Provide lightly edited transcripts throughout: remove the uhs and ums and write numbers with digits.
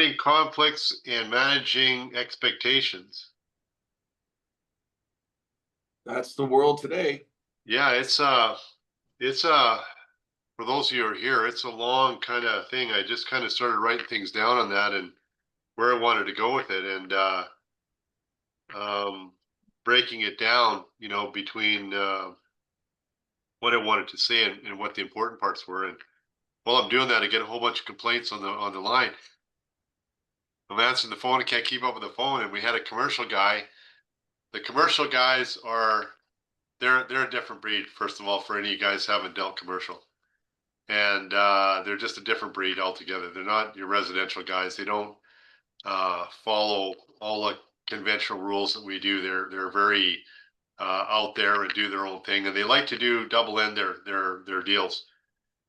avoiding conflicts and managing expectations. That's the world today. Yeah, it's for those of you who are here, it's a long kind of thing. I just kind of started writing things down on that and where I wanted to go with it, and um, breaking it down, between what I wanted to say and what the important parts were. And while I'm doing that, I get a whole bunch of complaints on the line. I'm answering the phone and can't keep up with the phone. And we had a commercial guy. The commercial guys they're a different breed. First of all, for any of you guys who haven't dealt commercial, and they're just a different breed altogether. They're not your residential guys. They don't follow all the conventional rules that we do. They're very out there and do their own thing, and they like to do double end their deals.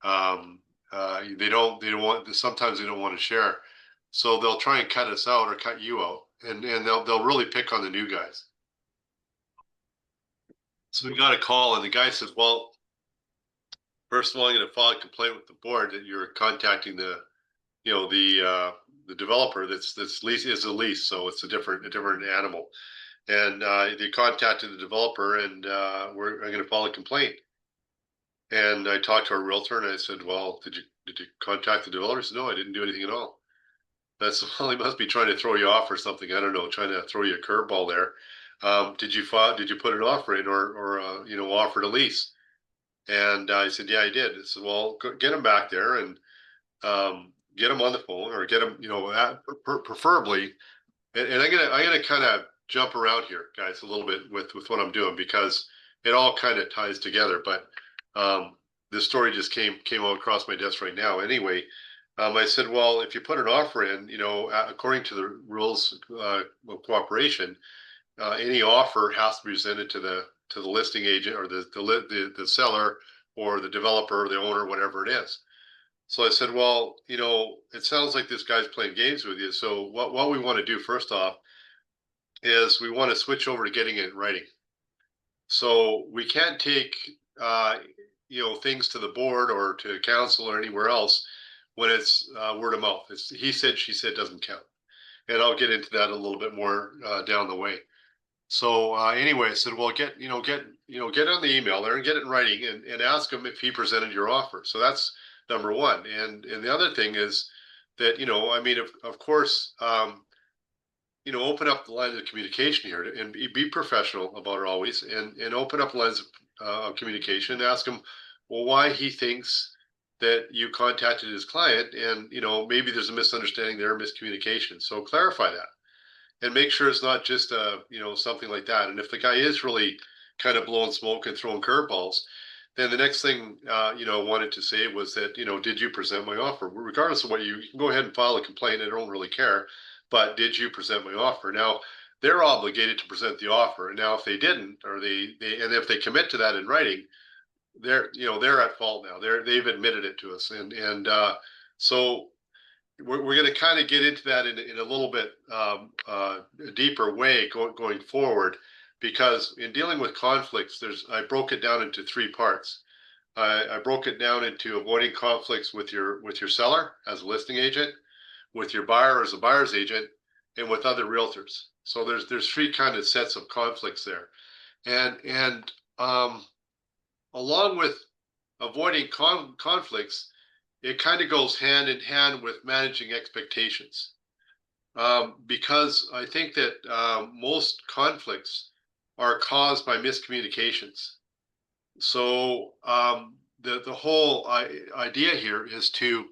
They don't want, sometimes they don't want to share, so they'll try and cut us out or cut you out, and they'll really pick on the new guys. So we got a call, and the guy says, "Well, first of all, I'm going to file a complaint with the board that you're contacting the developer that's lease is a lease, so it's a different animal." And they contacted the developer, and I'm going to file a complaint. And I talked to our realtor, and I said, "Well, did you contact the developer?" He said, "No, I didn't do anything at all." That's well, he must be trying to throw you off or something. I don't know, trying to throw you a curveball there. Did you put an offer in or offered a lease? And I said, "Yeah, I did." I said, "Well, get him back there and get him on the phone or get him, preferably." And I'm gonna kind of jump around here, guys, a little bit with what I'm doing because it all kind of ties together. But this story just came out across my desk right now. Anyway, I said, "Well, if you put an offer in, according to the rules of cooperation, any offer has to be presented to the listing agent or the seller or the developer or the owner, whatever it is." So I said, "Well, it sounds like this guy's playing games with you. So what we want to do first off is we want to switch over to getting it in writing. So we can't take things to the board or to council or anywhere else when it's word of mouth. It's he said, she said doesn't count." And I'll get into that a little bit more down the way. So anyway, I said, "Well, get on the email there and get it in writing and ask him if he presented your offer." So that's number one. And the other thing is that, I mean, of course, open up the lines of communication here and be professional about it always, and open up the lines of communication and ask him, well, why he thinks that you contacted his client, and maybe there's a misunderstanding there, miscommunication. So clarify that and make sure it's not just something like that. And if the guy is really kind of blowing smoke and throwing curveballs, then the next thing I wanted to say was that, did you present my offer? Regardless of what you can go ahead and file a complaint. I don't really care, but did you present my offer? Now they're obligated to present the offer, and now if they didn't, or and if they commit to that in writing, they're at fault now. They've admitted it to us, and so we're going to kind of get into that in a little bit deeper way going forward, because in dealing with conflicts, I broke it down into three parts. I broke it down into avoiding conflicts with your seller as a listing agent, with your buyer as a buyer's agent, and with other realtors. So there's three kind of sets of conflicts there, and along with avoiding conflicts, it kind of goes hand in hand with managing expectations, because I think that most conflicts are caused by miscommunications. So the whole idea here is to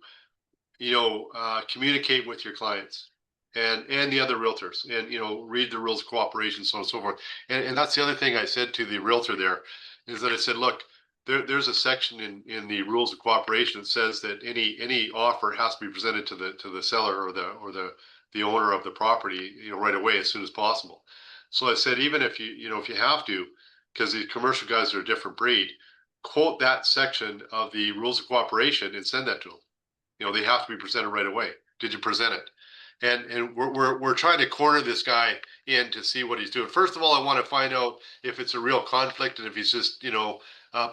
communicate with your clients and the other realtors, and read the rules of cooperation, so on and so forth. And that's the other thing I said to the realtor there, is that I said, look, there's a section in the rules of cooperation that says that any offer has to be presented to the seller or the owner of the property, right away, as soon as possible. So I said, even if if you have to, because the commercial guys are a different breed, quote that section of the rules of cooperation and send that to them. They have to be presented right away. Did you present it? And we're trying to corner this guy in to see what he's doing. First of all, I want to find out if it's a real conflict and if he's just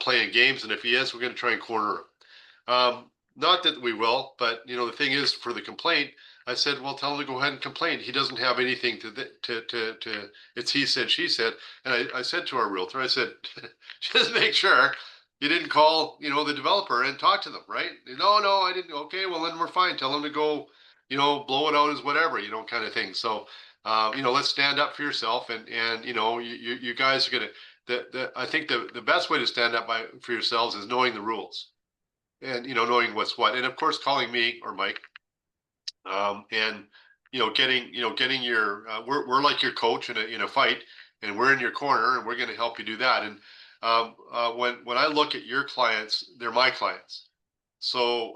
playing games. And if he is, we're going to try and corner him. not that we will, but the thing is, for the complaint, I said, well, tell him to go ahead and complain. He doesn't have anything to. It's he said, she said, and I said to our realtor, I said, just make sure you didn't call, the developer and talk to them, right? No, no, I didn't. Okay, well then we're fine. Tell them to go, blow it out as whatever, kind of thing. So, let's stand up for yourself, and you guys are gonna. I think the best way to stand up for yourselves is knowing the rules and knowing what's what, and of course calling me or Mike, and getting your we're like your coach in a fight, and we're in your corner, and we're going to help you do that. And when I look at your clients, they're my clients. So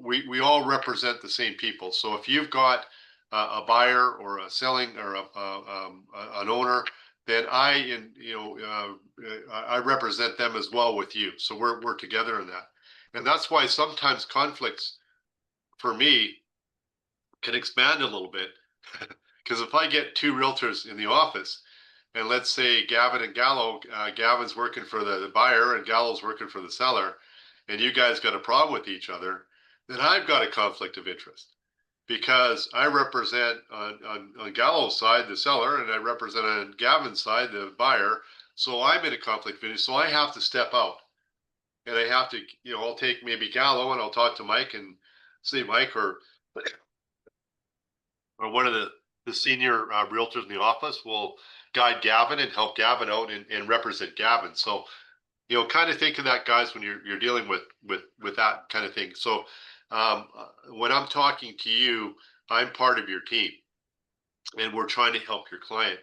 we all represent the same people. So if you've got a buyer or a selling or an owner, then I represent them as well with you. So we're together in that, and that's why sometimes conflicts for me can expand a little bit. Because if I get two realtors in the office, and let's say Gavin and Gallo, Gavin's working for the buyer and Gallo's working for the seller, and you guys got a problem with each other, then I've got a conflict of interest because I represent on Gallo's side the seller, and I represent on Gavin's side the buyer. So I'm in a conflict of interest. So I have to step out, and I have to, I'll take maybe Gallo and I'll talk to Mike and say, Mike, or one of the senior realtors in the office will guide Gavin and help Gavin out and represent Gavin. So, kind of think of that, guys, when you're dealing with that kind of thing. So, when I'm talking to you, I'm part of your team, and we're trying to help your client.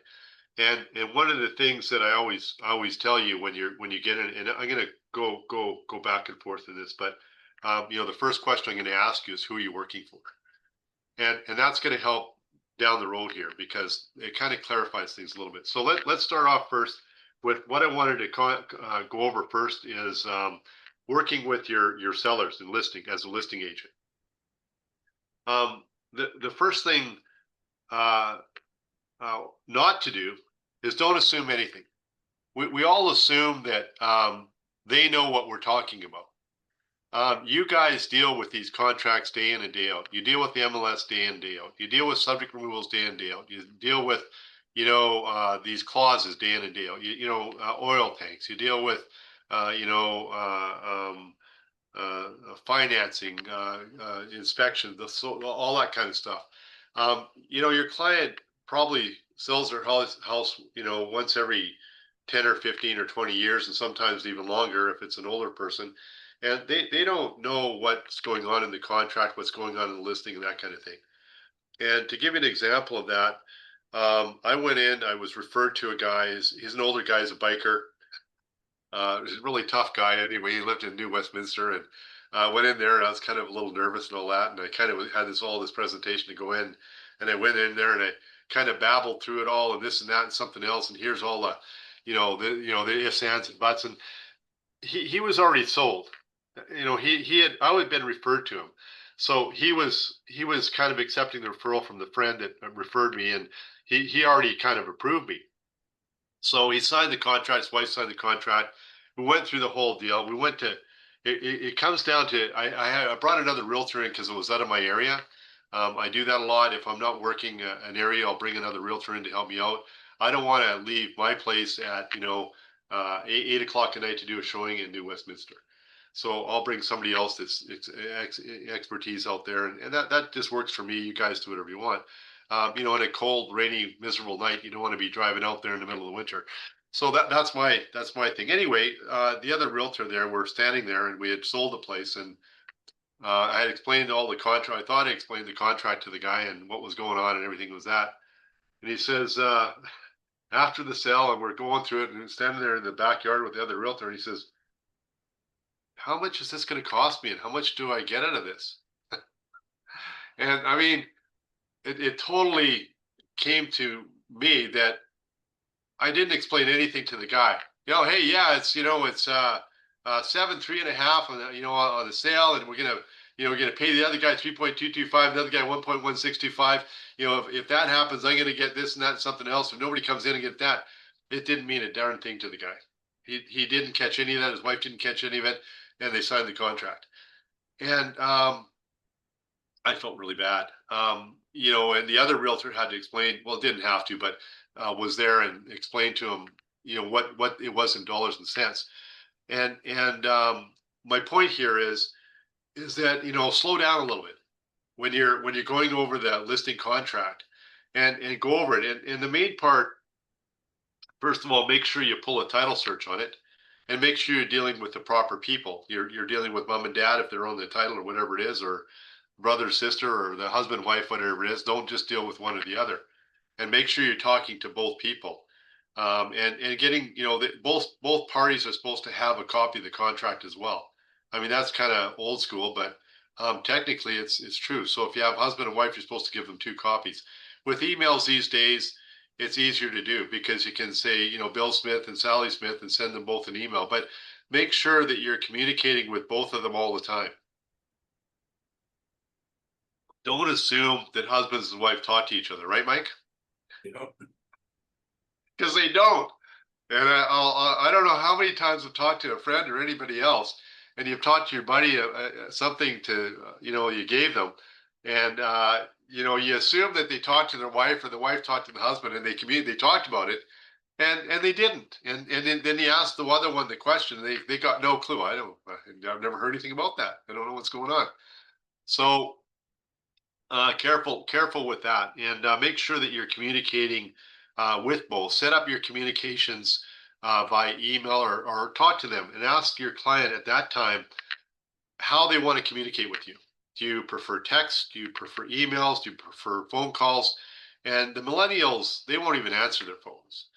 And one of the things that I always tell you when you get in, and I'm gonna go back and forth in this, but the first question I'm going to ask you is, who are you working for? And that's going to help down the road here because it kind of clarifies things a little bit. So let's start off first with what I wanted to go over first is working with your sellers and listing as a listing agent. The first thing not to do is don't assume anything. We all assume that they know what we're talking about. You guys deal with these contracts day in and day out. You deal with the MLS day in, day out. You deal with subject removals day in, day out. You deal with, these clauses day in and day out. Oil tanks. You deal with, financing, inspection, all that kind of stuff. Your client probably sells their house, once every 10 or 15 or 20 years, and sometimes even longer if it's an older person. And they don't know what's going on in the contract, what's going on in the listing, and that kind of thing. And to give you an example of that, I went in, I was referred to a guy, he's an older guy, he's a biker. He's a really tough guy anyway. He lived in New Westminster, and went in there, and I was kind of a little nervous and all that. And I kind of had all this presentation to go in, and I went in there and I kind of babbled through it all and this and that and something else. And here's all the, the ifs, ands, and buts. And he was already sold. He had I had been referred to him, so he was kind of accepting the referral from the friend that referred me, and he already kind of approved me. So he signed the contract. His wife signed the contract. We went through the whole deal. We went to. It comes down to I brought another realtor in because it was out of my area. I do that a lot. If I'm not working an area, I'll bring another realtor in to help me out. I don't want to leave my place at 8 o'clock at night to do a showing in New Westminster. So I'll bring somebody else that's expertise out there, and that just works for me. You guys do whatever you want. On a cold, rainy, miserable night, you don't want to be driving out there in the middle of the winter. So that's my thing. Anyway, the other realtor there, we're standing there, and we had sold the place, and I had explained all the contract. I thought I explained the contract to the guy and what was going on and everything was that. And he says, after the sale, and we're going through it, and standing there in the backyard with the other realtor, and he says, "How much is this going to cost me, and how much do I get out of this?" And I mean, it totally came to me that I didn't explain anything to the guy. Hey, yeah, it's 7, 3.5 on on the sale, and we're gonna pay the other guy 3.225, the other guy 1.1625. If that happens, I'm gonna get this and that and something else. If nobody comes in and get that, it didn't mean a darn thing to the guy. He didn't catch any of that. His wife didn't catch any of it, and they signed the contract. And I felt really bad. And the other realtor had to explain, well, didn't have to, but was there and explained to him, what it was in dollars and cents. And my point here is that, slow down a little bit when you're going over the listing contract and go over it. And the main part, first of all, make sure you pull a title search on it, and make sure you're dealing with the proper people. You're dealing with mom and dad if they're on the title or whatever it is, or brother, sister, or the husband, wife, whatever it is. Don't just deal with one or the other, and make sure you're talking to both people. And getting, both parties are supposed to have a copy of the contract as well. I mean, that's kind of old school, but technically it's true. So if you have husband and wife, you're supposed to give them two copies. With emails these days, it's easier to do because you can say, Bill Smith and Sally Smith, and send them both an email. But make sure that you're communicating with both of them all the time. Don't assume that husbands and wife talk to each other, right, Mike? You know, Because they don't. And I don't know how many times I've talked to a friend or anybody else, and you've talked to your buddy something to, you gave them, and you assume that they talked to their wife, or the wife talked to the husband, and they talked about it, and they didn't. And then you ask the other one the question, and they got no clue. I've never heard anything about that. I don't know what's going on. So careful with that, and make sure that you're communicating with both. Set up your communications by email, or talk to them and ask your client at that time how they want to communicate with you. Do you prefer text? Do you prefer emails? Do you prefer phone calls? And the millennials, they won't even answer their phones.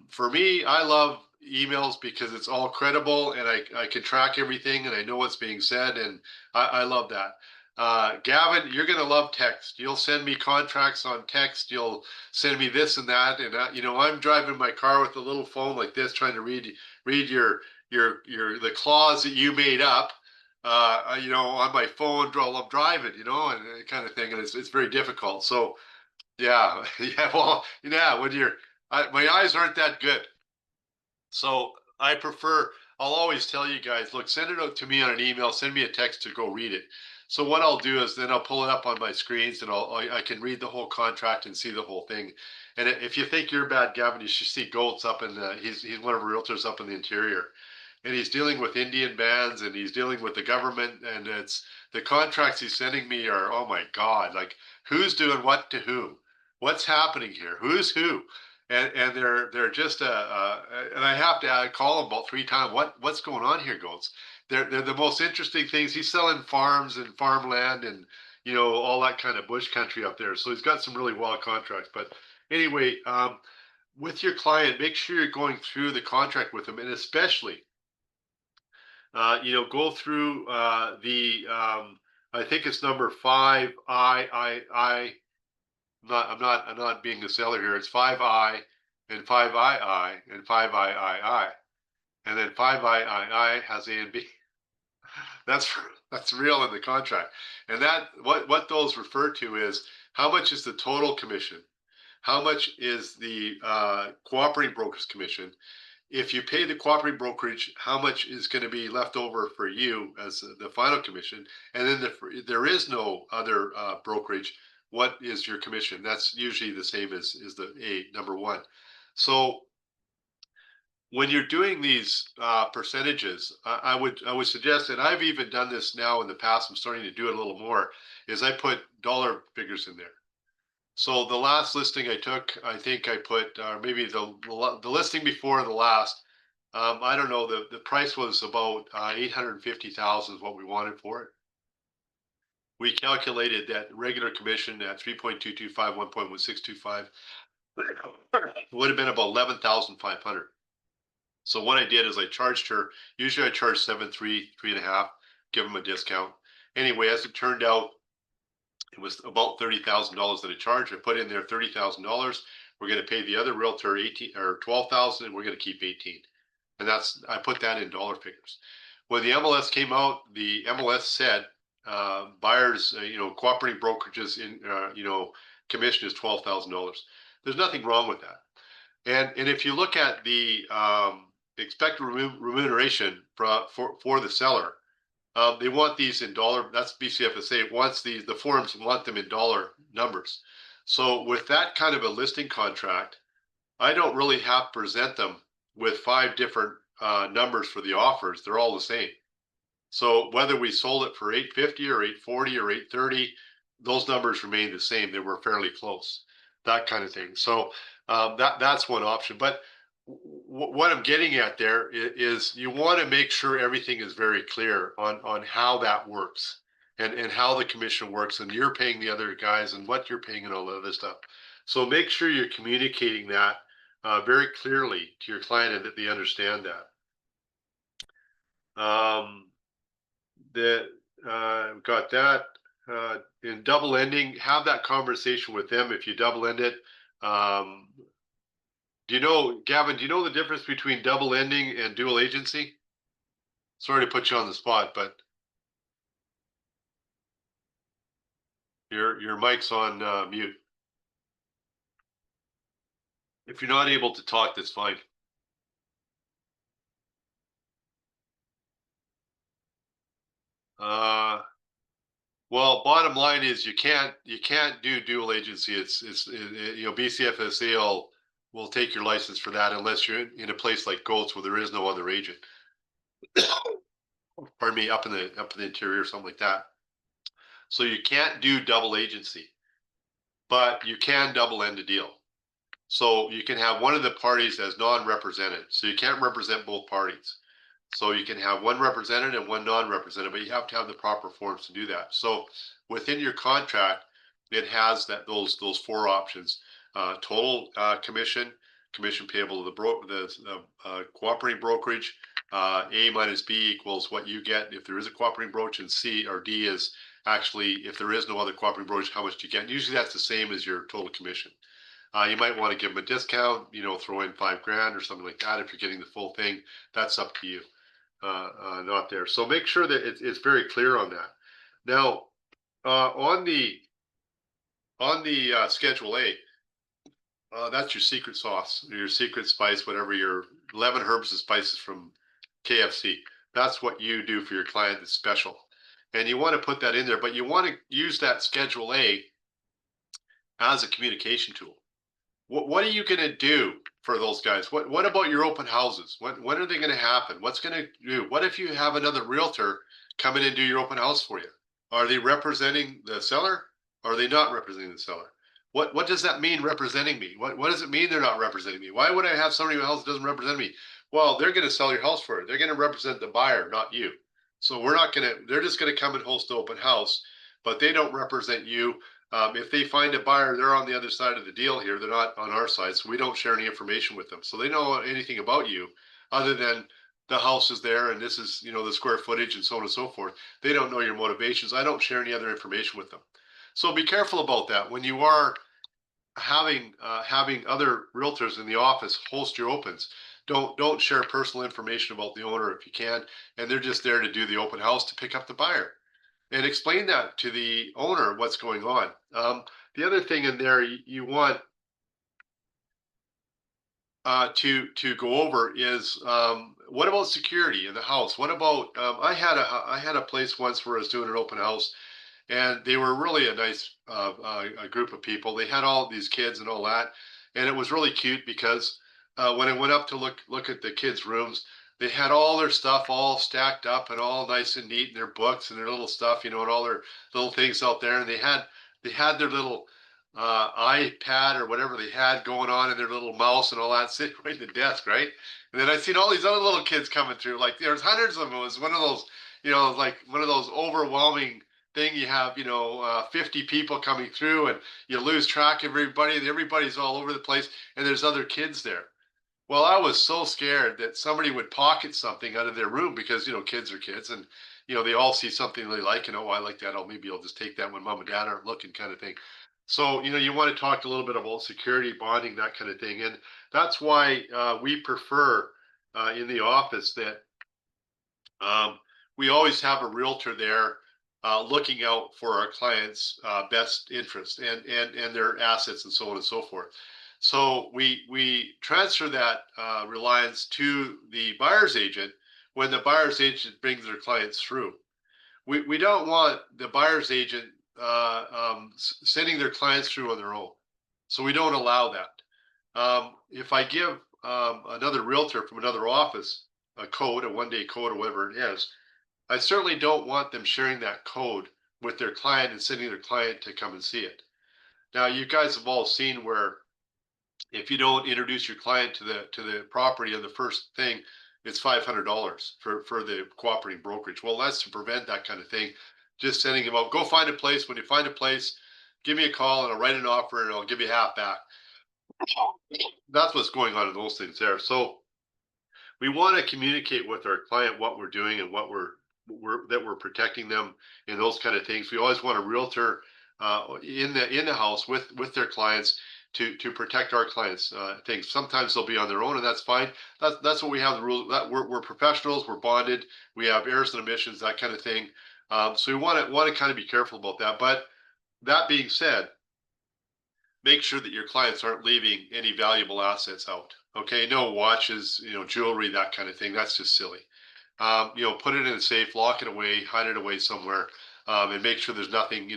For me, I love emails because it's all credible, and I can track everything, and I know what's being said, and I love that. Gavin, you're going to love text. You'll send me contracts on text. You'll send me this and that. And, I'm driving my car with a little phone like this, trying to read the clause that you made up, on my phone while I'm driving, and that kind of thing. And it's very difficult. So, yeah, yeah. Well, yeah. My eyes aren't that good, so I'll always tell you guys, look, send it out to me on an email, send me a text to go read it. So what I'll do is then I'll pull it up on my screens, and I can read the whole contract and see the whole thing. And if you think you're bad, Gavin, you should see Gold's up in he's one of our realtors up in the interior, and he's dealing with Indian bands, and he's dealing with the government, and it's the contracts he's sending me are, oh my God, like, who's doing what to who? What's happening here? Who's who? And they're just and I have to call him about 3 times. What's going on here, Goats? They're the most interesting things. He's selling farms and farmland, and all that kind of bush country up there. So he's got some really wild contracts. But anyway, with your client, make sure you're going through the contract with them, and especially go through the I think it's number 5 I. I'm not being a seller here. It's 5I and 5II and 5III, and then 5III has A and B. That's that's real in the contract. And that what those refer to is how much is the total commission, how much is the cooperating broker's commission. If you pay the cooperating brokerage, how much is going to be left over for you as the final commission? And then if there is no other brokerage, what is your commission? That's usually the same as the number one. So when you're doing these percentages, I would suggest, and I've even done this now in the past, I'm starting to do it a little more, is I put dollar figures in there. So the last listing I took, I think I put maybe the listing before the last. I don't know. The price was about 850,000 is what we wanted for it. We calculated that regular commission at 3.225, 1.1625 would have been about 11,500. So what I did is I charged her. Usually I charge 7.3, 3.5, give them a discount. Anyway, as it turned out, it was about $30,000 that I charged. I put in there $30,000. We're going to pay the other realtor 18 or 12,000, and we're going to keep 18. And I put that in dollar figures. When the MLS came out, the MLS said buyers, cooperating brokerages in, commission is $12,000. There's nothing wrong with that. And if you look at the expected remuneration for the seller, They want these in dollar. That's BCFSA. It wants the forms want them in dollar numbers. So with that kind of a listing contract, I don't really have to present them with 5 different numbers for the offers. They're all the same. So whether we sold it for 850 or 840 or 830, those numbers remain the same. They were fairly close, that kind of thing. So that's one option. But what I'm getting at there is you want to make sure everything is very clear on how that works and how the commission works and you're paying the other guys and what you're paying and all that other stuff. So make sure you're communicating that very clearly to your client and that they understand that. That got that in double ending, have that conversation with them if you double end it. um, do you know, Gavin, do you know the difference between double ending and dual agency? Sorry to put you on the spot, but your mic's on mute. If you're not able to talk, that's fine. uh, well, bottom line is you can't do dual agency. You know, BCFSA will take your license for that unless you're in a place like Goats where there is no other agent. Pardon me, up in the interior or something like that. So you can't do double agency, but you can double end a deal. So you can have one of the parties as non-represented. So you can't represent both parties. So you can have one represented and one non-represented, but you have to have the proper forms to do that. So within your contract, it has those 4 options: total commission, commission payable to the cooperating brokerage. A minus B equals what you get if there is a cooperating brokerage, and C or D is actually if there is no other cooperating brokerage, how much do you get? And usually that's the same as your total commission. You might want to give them a discount, you know, throw in $5,000 or something like that if you're getting the full thing. That's up to you. Not there. So make sure that it's very clear on that. Now, on the Schedule A, that's your secret sauce, your secret spice, whatever your 11 herbs and spices from KFC. That's what you do for your client that's special. And you want to put that in there, but you want to use that Schedule A as a communication tool. What are you going to do for those guys? What about your open houses? When are they going to happen? What's going to do? What if you have another realtor come in and do your open house for you? Are they representing the seller? Or are they not representing the seller? What does that mean, representing me? What does it mean they're not representing me? Why would I have somebody in my house that doesn't represent me? Well, they're going to sell your house for it. They're going to represent the buyer, not you. So we're not going to. They're just going to come and host the open house, but they don't represent you. If they find a buyer, they're on the other side of the deal here. They're not on our side, so we don't share any information with them. So they know anything about you other than the house is there and this is, you know, the square footage and so on and so forth. They don't know your motivations. I don't share any other information with them. So be careful about that when you are having other realtors in the office host your opens. Don't share personal information about the owner if you can, and they're just there to do the open house to pick up the buyer and explain that to the owner what's going on. The other thing in there you want to go over is what about security in the house? What about I had a place once where I was doing an open house, and they were really a nice a group of people. They had all these kids and all that, and it was really cute because when I went up to look at the kids' rooms, they had all their stuff all stacked up and all nice and neat, and their books and their little stuff, you know, and all their little things out there, and they had their little iPad or whatever they had going on, and their little mouse and all that sitting right at the desk, right? And then I seen all these other little kids coming through. Like there's hundreds of them. It was one of those, you know, like one of those overwhelming thing. You have, you know, 50 people coming through, and you lose track of everybody. And everybody's all over the place, and there's other kids there. Well, I was so scared that somebody would pocket something out of their room because, you know, kids are kids, and you know they all see something they like, and oh, I like that. Oh, maybe I'll just take that when mom and dad aren't looking, kind of thing. So, you know, you want to talk a little bit about security, bonding, that kind of thing, and that's why we prefer in the office that um, we always have a realtor there looking out for our clients' best interest and their assets and so on and so forth. So we transfer that reliance to the buyer's agent when the buyer's agent brings their clients through. we don't want the buyer's agent sending their clients through on their own. So we don't allow that. If I give another realtor from another office a code, a 1-day code, or whatever it is, I certainly don't want them sharing that code with their client and sending their client to come and see it. Now, you guys have all seen where if you don't introduce your client to the property on the first thing, it's $500 for the cooperating brokerage. Well, that's to prevent that kind of thing. Just sending them out. Go find a place. When you find a place, give me a call and I'll write an offer and I'll give you half back. That's what's going on in those things there. So we want to communicate with our client what we're doing and what we're protecting them and those kind of things. We always want a realtor in the house with their clients to protect our clients things. Sometimes they'll be on their own, and that's fine. That's what we have the rule that we're professionals, we're bonded, we have errors and omissions, that kind of thing. So we want to kind of be careful about that. But that being said, make sure that your clients aren't leaving any valuable assets out. Okay, no watches, jewelry, that kind of thing. That's just silly. Put it in a safe, lock it away, hide it away somewhere, and make sure there's nothing,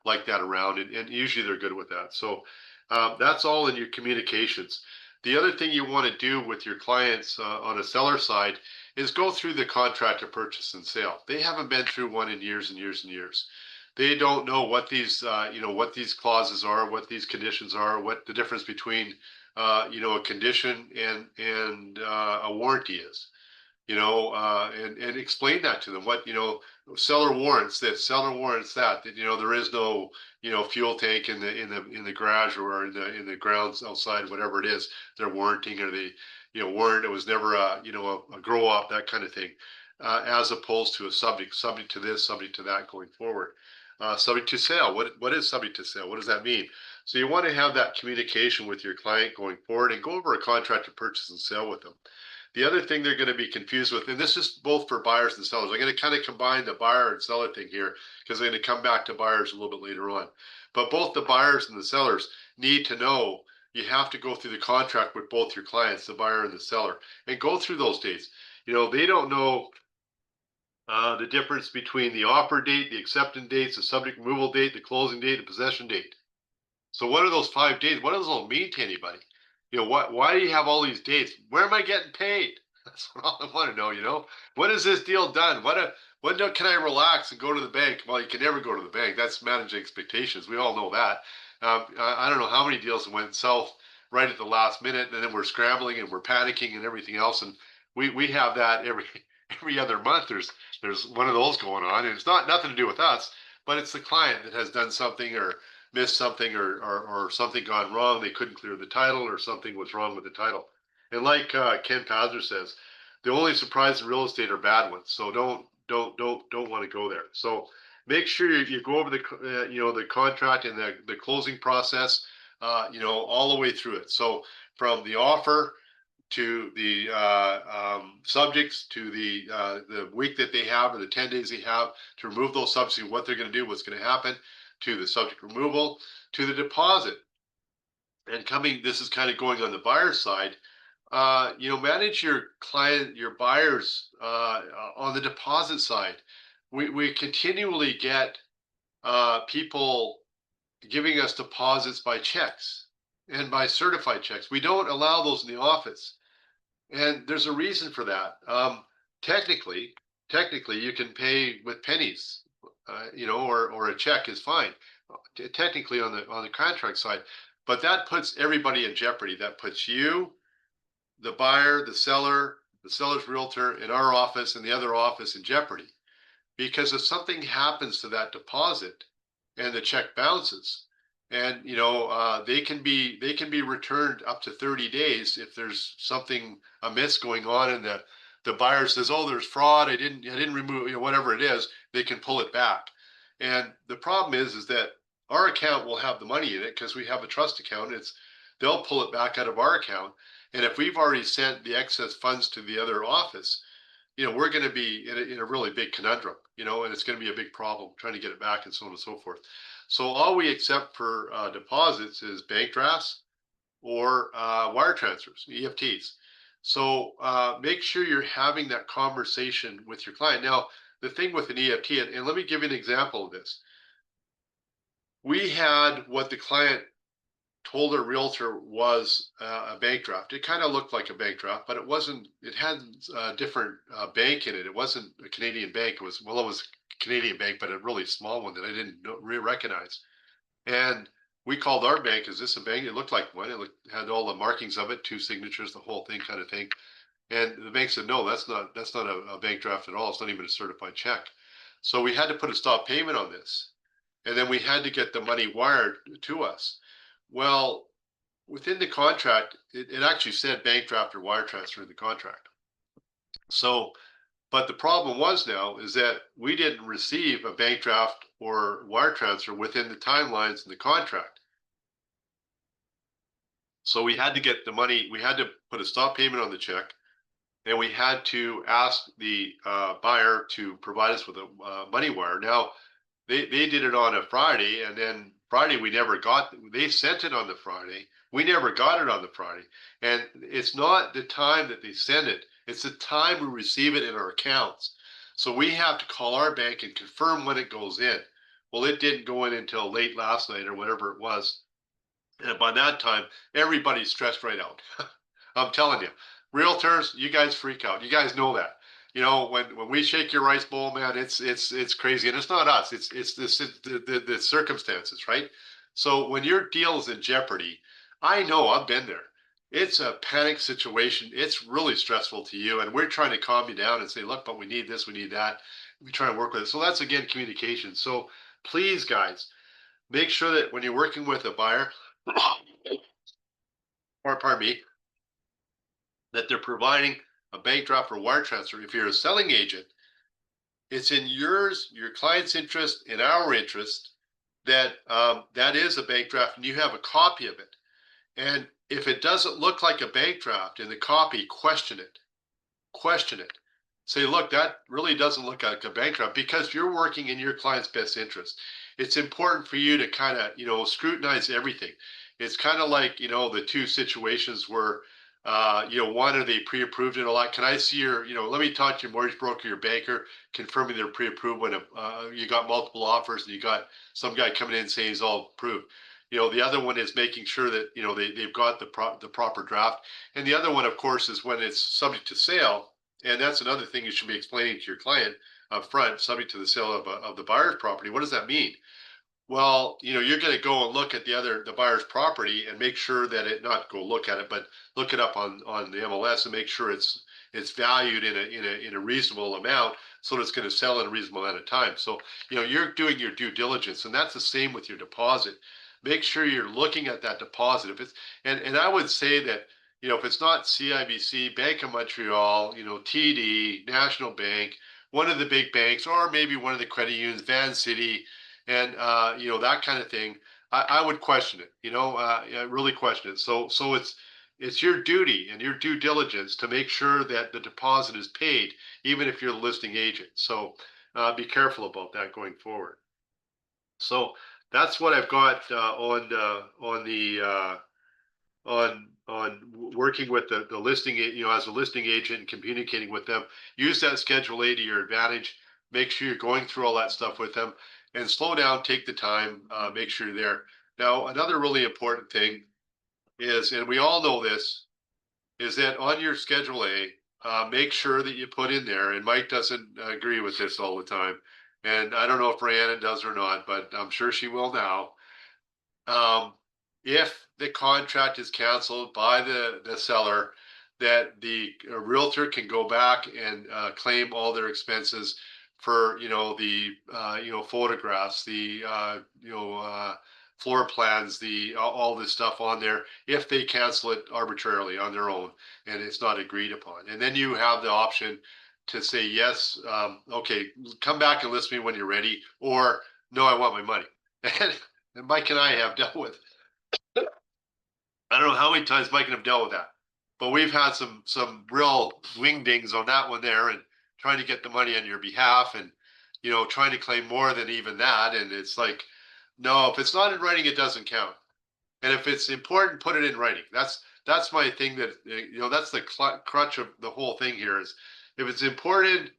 like that around. And usually they're good with that. So that's all in your communications. The other thing you want to do with your clients on a seller side is go through the contract of purchase and sale. They haven't been through one in years and years and years. They don't know what what these clauses are, what these conditions are, what the difference between, a condition and a warranty is, and explain that to them. What, seller warrants this, seller warrants that, there is no, fuel tank in the garage or in the grounds outside, whatever it is, they're warranting, or they, warrant it was never a grow up, that kind of thing, as opposed to a subject to this, subject to that going forward. Subject to sale. What is subject to sale? What does that mean? So you want to have that communication with your client going forward and go over a contract of purchase and sale with them. The other thing they're going to be confused with, and this is both for buyers and sellers. I'm going to kind of combine the buyer and seller thing here because I'm going to come back to buyers a little bit later on. But both the buyers and the sellers need to know you have to go through the contract with both your clients, the buyer and the seller, and go through those dates. They don't know the difference between the offer date, the acceptance dates, the subject removal date, the closing date, the possession date. So what are those 5 days? What does those mean to anybody? Why do you have all these dates? Where am I getting paid? That's all I want to know, When is this deal done? When can I relax and go to the bank? Well, you can never go to the bank. That's managing expectations. We all know that. I don't know how many deals went south right at the last minute, and then we're scrambling and we're panicking and everything else. And we have that every other month. There's one of those going on, and it's nothing to do with us, but it's the client that has done something or missed something, or something gone wrong. They couldn't clear the title, or something was wrong with the title. And like Ken Pazer says, the only surprises in real estate are bad ones. So don't want to go there. So make sure you go over the contract and the closing process, all the way through it. So from the offer to the subjects, to the week that they have, or the 10 days they have to remove those subjects, what they're going to do, what's going to happen, to the subject removal, to the deposit. And this is kind of going on the buyer side. Manage your client, your buyers on the deposit side. We continually get people giving us deposits by checks and by certified checks. We don't allow those in the office. And there's a reason for that. Technically, you can pay with pennies, or a check is fine, technically on the contract side. But that puts everybody in jeopardy. That puts you, the buyer, the seller's realtor, in our office and the other office in jeopardy. Because if something happens to that deposit and the check bounces, and they can be returned up to 30 days if there's something amiss going on, and the buyer says, oh, there's fraud, I didn't remove, whatever it is, they can pull it back. And the problem is that our account will have the money in it because we have a trust account. They'll pull it back out of our account, and if we've already sent the excess funds to the other office, we're going to be in a really big conundrum, and it's going to be a big problem trying to get it back, and so on and so forth. So all we accept for deposits is bank drafts or wire transfers, EFTs. So make sure you're having that conversation with your client. Now, the thing with an EFT, and let me give you an example of this. We had what the client told her realtor was a bank draft. It kind of looked like a bank draft, but it wasn't. It had a different bank in it. It wasn't a Canadian bank. It was a Canadian bank, but a really small one that I didn't recognize. And we called our bank. Is this a bank? It looked like one. Had all the markings of it, two signatures, the whole thing, kind of thing. And the bank said, no, that's not a bank draft at all. It's not even a certified check. So we had to put a stop payment on this, and then we had to get the money wired to us. Well, within the contract, it actually said bank draft or wire transfer in the contract. So, but the problem was now is that we didn't receive a bank draft or wire transfer within the timelines in the contract. So we had to get the money, we had to put a stop payment on the check, and we had to ask the buyer to provide us with a money wire. Now, they did it on a Friday, and then Friday we never got. They sent it on the Friday. We never got it on the Friday, and it's not the time that they send it; it's the time we receive it in our accounts. So we have to call our bank and confirm when it goes in. Well, it didn't go in until late last night or whatever it was, and by that time, everybody's stressed right out. I'm telling you, realtors, you guys freak out. You guys know that. You know, when we shake your rice bowl, man, it's crazy, and it's not us. It's the circumstances, right? So when your deal is in jeopardy, I know I've been there. It's a panic situation. It's really stressful to you, and we're trying to calm you down and say, look, but we need this, we need that. We try to work with it. So that's again communication. So please, guys, make sure that when you're working with a buyer, or pardon me, that they're providing a bank draft or wire transfer. If you're a selling agent, it's in yours, your client's interest, in our interest that that is a bank draft and you have a copy of it. And if it doesn't look like a bank draft in the copy, question it. Question it. Say, look, that really doesn't look like a bank draft because you're working in your client's best interest. It's important for you to kind of, scrutinize everything. It's kind of like, the two situations where, one, are they pre-approved and all that? Can I see your, let me talk to your mortgage broker, your banker, confirming they're pre-approved when you got multiple offers and you got some guy coming in saying he's all approved. The other one is making sure that, they've got the proper draft. And the other one, of course, is when it's subject to sale. And that's another thing you should be explaining to your client up front, subject to the sale of the buyer's property. What does that mean? Well, you're going to go and look at the buyer's property and make sure that it not go look at it, but look it up on the MLS and make sure it's valued in a reasonable amount, so that it's going to sell in a reasonable amount of time. So you're doing your due diligence, and that's the same with your deposit. Make sure you're looking at that deposit. If it's and I would say that if it's not CIBC, Bank of Montreal, TD, National Bank, one of the big banks, or maybe one of the credit unions, Van City, and that kind of thing, I would question it. Really question it. So it's your duty and your due diligence to make sure that the deposit is paid, even if you're the listing agent. So be careful about that going forward. So that's what I've got on working with the listing, as a listing agent and communicating with them. Use that Schedule A to your advantage. Make sure you're going through all that stuff with them, and slow down, take the time, make sure you're there. Now, another really important thing is, and we all know this, is that on your Schedule A, make sure that you put in there, and Mike doesn't agree with this all the time, and I don't know if Rhiannon does or not, but I'm sure she will now. If the contract is canceled by the seller, that the realtor can go back and claim all their expenses for the photographs, the floor plans, the all this stuff on there, if they cancel it arbitrarily on their own and it's not agreed upon. And then you have the option to say yes, okay, come back and list me when you're ready, or no, I want my money. And Mike and I have dealt with, I don't know how many times Mike and have dealt with that, but we've had some real wingdings on that one there, and trying to get the money on your behalf, and trying to claim more than even that. And it's like, no, if it's not in writing, it doesn't count. And if it's important, put it in writing. That's my thing. That that's the crutch of the whole thing here is, if it's important,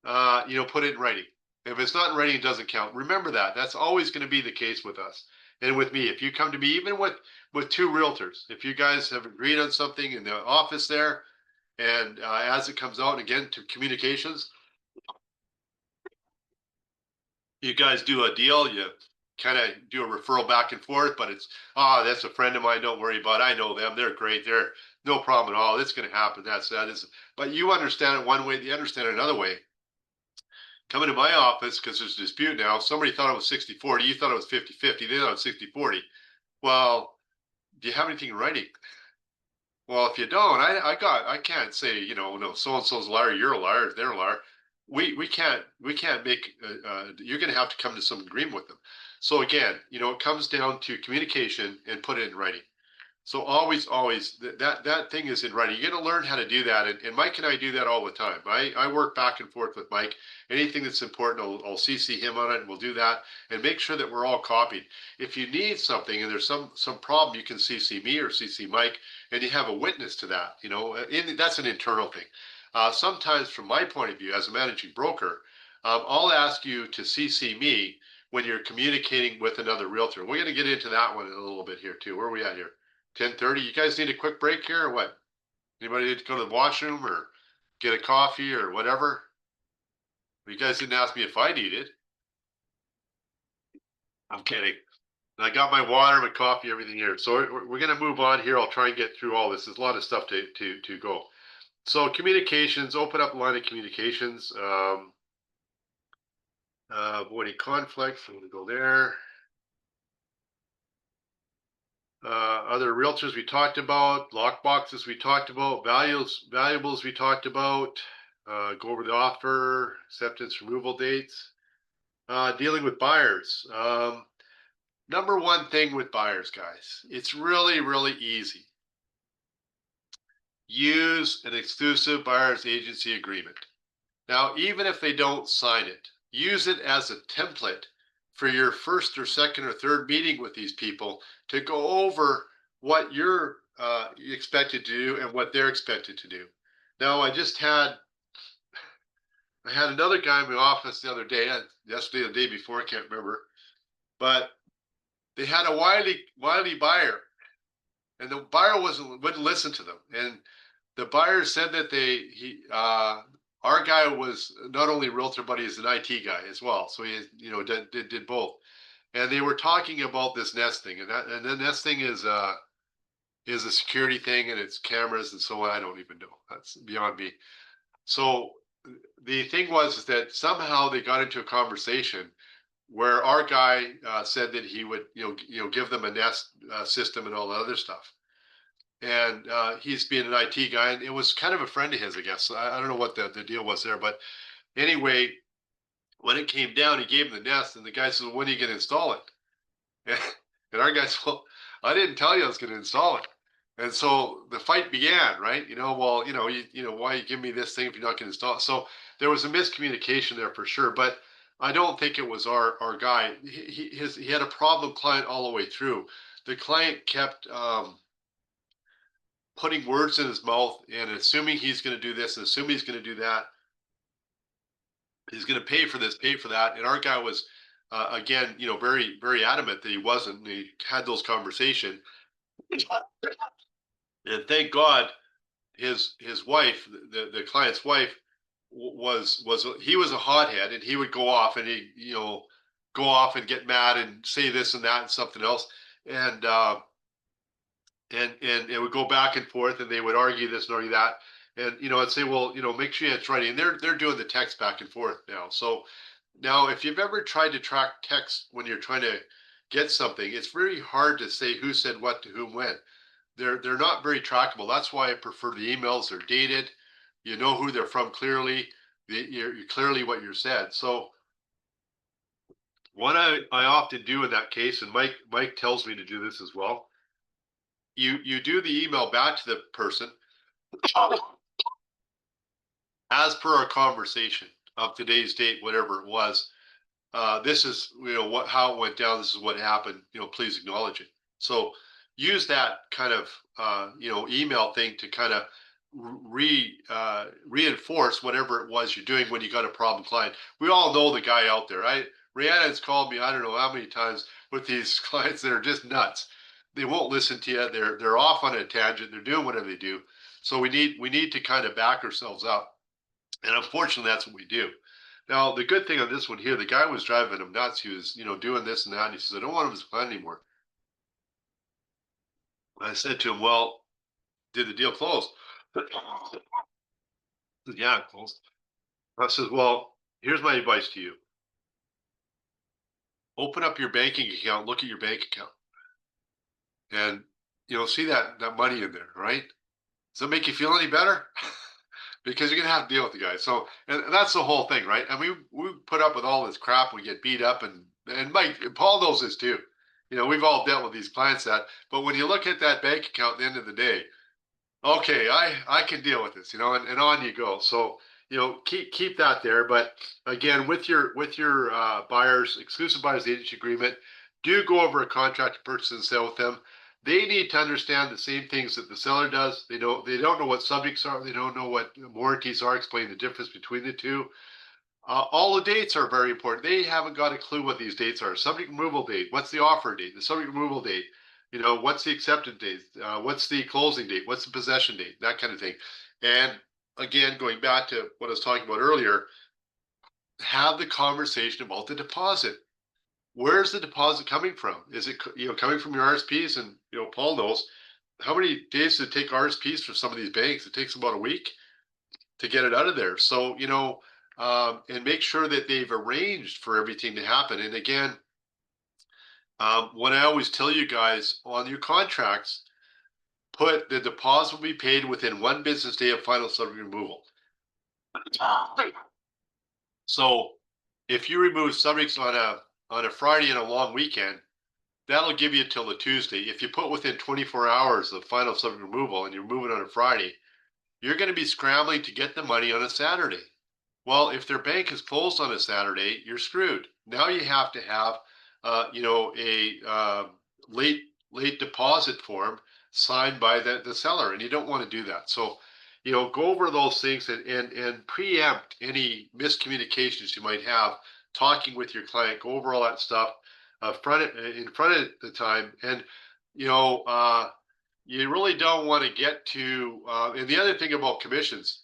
put it in writing. If it's not in writing, it doesn't count. Remember that. That's always going to be the case with us and with me. If you come to me, even with two realtors, if you guys have agreed on something in the office there, and as it comes out again to communications, you guys do a deal, you kind of do a referral back and forth, but it's, that's a friend of mine, don't worry about it. I know them, they're great, they're no problem at all, it's going to happen, that is. But you understand it one way, you understand it another way. Coming to my office because there's a dispute now, somebody thought it was 60-40, you thought it was 50-50, they thought it was 60-40. Well, do you have anything in writing? Well, if you don't, I can't say, no, so and so's a liar, you're a liar, they're a liar. We can't make. You're going to have to come to some agreement with them. So again, it comes down to communication and put it in writing. So always that thing is in writing. You're going to learn how to do that. And Mike and I do that all the time. I work back and forth with Mike. Anything that's important, I'll CC him on it, and we'll do that and make sure that we're all copied. If you need something and there's some problem, you can CC me or CC Mike, and you have a witness to that. That's an internal thing. Sometimes, from my point of view, as a managing broker, I'll ask you to CC me when you're communicating with another realtor. We're going to get into that one in a little bit here too. Where are we at here? 10:30. You guys need a quick break here or what? Anybody need to go to the washroom or get a coffee or whatever? You guys didn't ask me if I need it. I'm kidding. I got my water, my coffee, everything here. So we're going to move on here. I'll try and get through all this. There's a lot of stuff to go. So communications, open up the line of communications. Avoiding conflicts. I'm going to go there. Other realtors we talked about, lock boxes we talked about, valuables we talked about, go over the offer, acceptance, removal dates, dealing with buyers. Number one thing with buyers, guys, it's really, really easy. Use an exclusive buyer's agency agreement. Now, even if they don't sign it, use it as a template for your first or second or third meeting with these people to go over what you're expected to do and what they're expected to do. Now, I had another guy in my office the other day, yesterday, the day before, I can't remember, but they had a wily buyer, and the buyer wouldn't listen to them, and the buyer said that our guy was not only a realtor, but he's an IT guy as well. So he, did both. And they were talking about this Nest thing, and the Nest thing is a security thing, and it's cameras and so on. I don't even know. That's beyond me. So the thing was is that somehow they got into a conversation where our guy said that he would, give them a Nest system and all that other stuff. And he's being an IT guy, and it was kind of a friend of his, I guess. I don't know what the deal was there, but anyway, when it came down, he gave him the Nest, and the guy said, "When are you going to install it?" And our guy said, "Well, I didn't tell you I was going to install it." And so the fight began, right? Well, why you give me this thing if you're not going to install it? So there was a miscommunication there for sure, but I don't think it was our guy. He had a problem client all the way through. The client kept putting words in his mouth and assuming he's going to do this and assuming he's going to do that. He's going to pay for this, pay for that. And our guy was, again, very, very adamant that he wasn't. And he had those conversations. And thank God his wife, the client's wife, he was a hothead, and he would go off and go off and get mad and say this and that and something else. And it would go back and forth, and they would argue this and argue that, and I'd say, well, make sure it's ready, and they're doing the text back and forth now. So now, if you've ever tried to track text when you're trying to get something, it's very hard to say who said what to whom when. They're not very trackable. That's why I prefer the emails. They're dated. You know who they're from clearly. You're clearly what you're said. So what I often do in that case, and Mike tells me to do this as well, you do the email back to the person as per our conversation of today's date, whatever it was. This is how it went down. This is what happened. Please acknowledge it. So use that kind of email thing to kind of reinforce whatever it was you're doing when you got a problem client. We all know the guy out there. Rihanna has called me I don't know how many times with these clients that are just nuts. They won't listen to you. They're off on a tangent. They're doing whatever they do. So we need to kind of back ourselves up. And unfortunately, that's what we do. Now, the good thing on this one here, the guy was driving him nuts. He was, doing this and that. And he says, I don't want him as a client anymore. I said to him, well, did the deal close? Said, yeah, it closed. I said, well, here's my advice to you. Open up your banking account, look at your bank account, and see that money in there, right? Does that make you feel any better? Because you're gonna have to deal with the guy. So, and that's the whole thing, right? And we put up with all this crap. We get beat up, and Mike and Paul knows this too. We've all dealt with these clients but when you look at that bank account at the end of the day, okay, I can deal with this, and on you go. So, keep that there. But again, with your buyers, exclusive buyers agency agreement, do go over a contract to purchase and sell with them. They need to understand the same things that the seller does. They don't know what subjects are. They don't know what warranties are. Explain the difference between the two. All the dates are very important. They haven't got a clue what these dates are. Subject removal date. What's the offer date? The subject removal date. What's the acceptance date? What's the closing date? What's the possession date? That kind of thing. And again, going back to what I was talking about earlier, have the conversation about the deposit. Where's the deposit coming from? Is it coming from your RSPs? And Paul knows how many days does it take RSPs for some of these banks? It takes about a week to get it out of there. So, and make sure that they've arranged for everything to happen. And again, what I always tell you guys on your contracts, put the deposit will be paid within 1 business day of final subject removal. So if you remove subjects on a Friday and a long weekend, that'll give you till the Tuesday. If you put within 24 hours of final subject removal and you're moving on a Friday, you're going to be scrambling to get the money on a Saturday. Well, if their bank is closed on a Saturday, you're screwed. Now you have to have, a late deposit form signed by the seller, and you don't want to do that. So, go over those things and preempt any miscommunications you might have. Talking with your client, go over all that stuff in front of the time, and you know, uh, you really don't want to get to. And the other thing about commissions,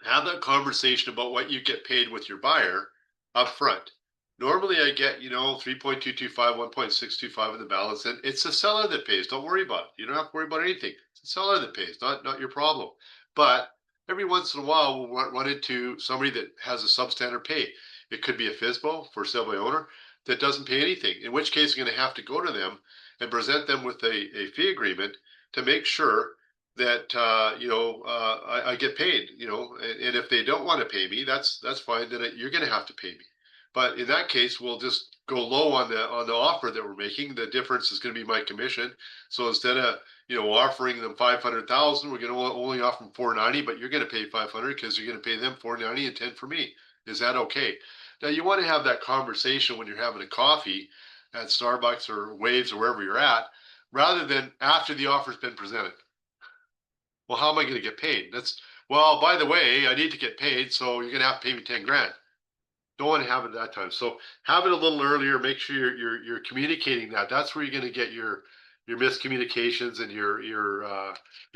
have that conversation about what you get paid with your buyer up front. Normally I get, 3.225, 1.625 in the balance, and it's the seller that pays. Don't worry about it. You don't have to worry about anything. It's the seller that pays, not your problem. But every once in a while we'll run into somebody that has a substandard pay. It could be a FSBO, for sale by owner, that doesn't pay anything, in which case you're going to have to go to them and present them with a fee agreement to make sure that I get paid, and if they don't want to pay me, that's fine. Then you're going to have to pay me. But in that case, we'll just go low on the offer that we're making. The difference is going to be my commission. So instead of offering them 500,000, we're going to only offer them 490, but you're going to pay 500 because you're going to pay them 490 and 10 for me. Is that okay? Now you want to have that conversation when you're having a coffee at Starbucks or Waves or wherever you're at, rather than after the offer's been presented. Well, how am I going to get paid? Well, by the way, I need to get paid, so you're going to have to pay me 10 grand. Don't want to have it that time. So have it a little earlier. Make sure you're communicating that. That's where you're going to get your miscommunications and your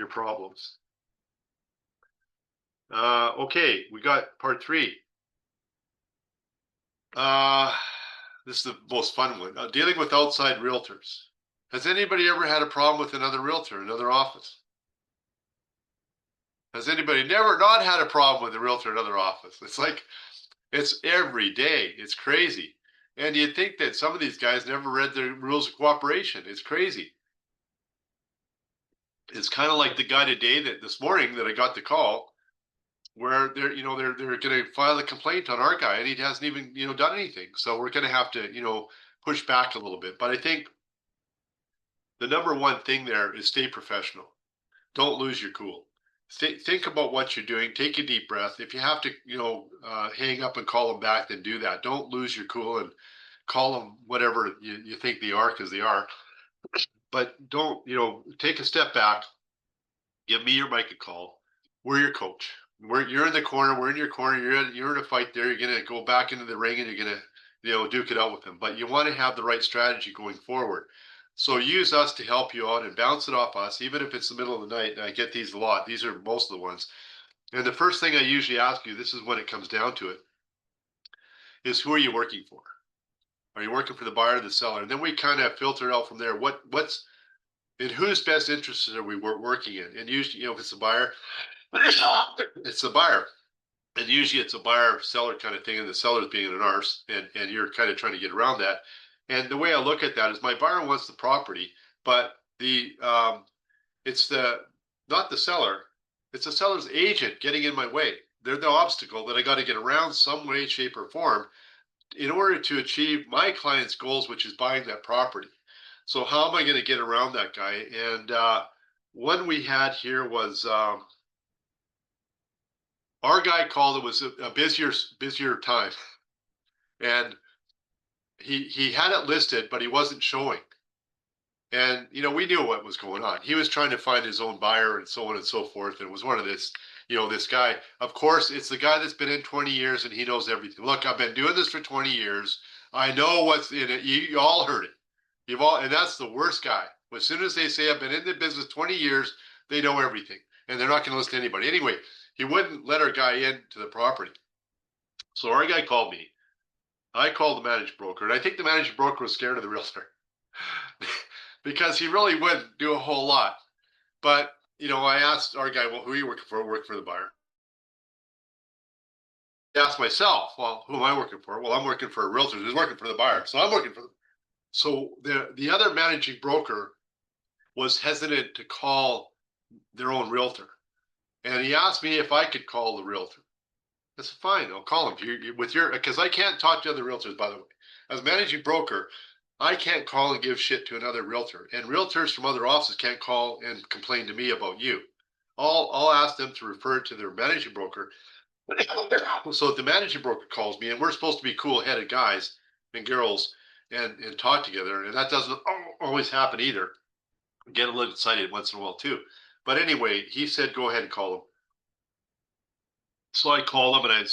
problems. Okay, we got part 3. This is the most fun one. Dealing with outside realtors. Has anybody ever had a problem with another realtor, another office? Has anybody never not had a problem with a realtor in another office? It's every day. It's crazy. And you'd think that some of these guys never read the rules of cooperation. It's crazy. It's kind of like the guy today this morning that I got the call where they're going to file a complaint on our guy and he hasn't even, done anything. So we're going to have to, push back a little bit. But I think the number one thing there is stay professional. Don't lose your cool. Think about what you're doing. Take a deep breath. If you have to, hang up and call them back, then do that. Don't lose your cool and call them whatever you think they are, because they are. But don't, take a step back. Give me or Mike a call. we're your coach. You're in the corner. We're in your corner. You're in a fight there. You're gonna go back into the ring and you're gonna duke it out with them. But you want to have the right strategy going forward. So use us to help you out and bounce it off us, even if it's the middle of the night. And I get these a lot. These are most of the ones. And the first thing I usually ask you, this is when it comes down to it, is who are you working for? Are you working for the buyer or the seller? And then we kind of filter it out from there. What's in whose best interests are we working in? And usually, if it's a buyer, it's the buyer. And usually it's a buyer seller kind of thing, and the seller's being an arse, and you're kind of trying to get around that. And the way I look at that is my buyer wants the property, but it's the not the seller, it's the seller's agent getting in my way. They're the obstacle that I got to get around some way, shape, or form in order to achieve my client's goals, which is buying that property. So how am I going to get around that guy? And one we had here was our guy called. It was a busier time, and he had it listed, but he wasn't showing. And we knew what was going on. He was trying to find his own buyer and so on and so forth. And it was one of this guy. Of course, it's the guy that's been in 20 years and he knows everything. Look, I've been doing this for 20 years. I know what's in it. You all heard it. And that's the worst guy. As soon as they say I've been in the business 20 years, they know everything, and they're not going to listen to anybody. Anyway, he wouldn't let our guy into the property. So our guy called me. I called the managing broker, and I think the managing broker was scared of the realtor because he really wouldn't do a whole lot. But I asked our guy, well, who are you working for? I work for the buyer. I asked myself, well, who am I working for? Well, I'm working for a realtor who's working for the buyer. So I'm working for them. So the other managing broker was hesitant to call their own realtor. And he asked me if I could call the realtor. I said, fine, I'll call him. Because I can't talk to other realtors, by the way. As managing broker, I can't call and give shit to another realtor. And realtors from other offices can't call and complain to me about you. I'll ask them to refer it to their managing broker. So if the managing broker calls me, and we're supposed to be cool-headed guys and girls and talk together, and that doesn't always happen either. Get a little excited once in a while too. But anyway, he said, go ahead and call him. So I called him, and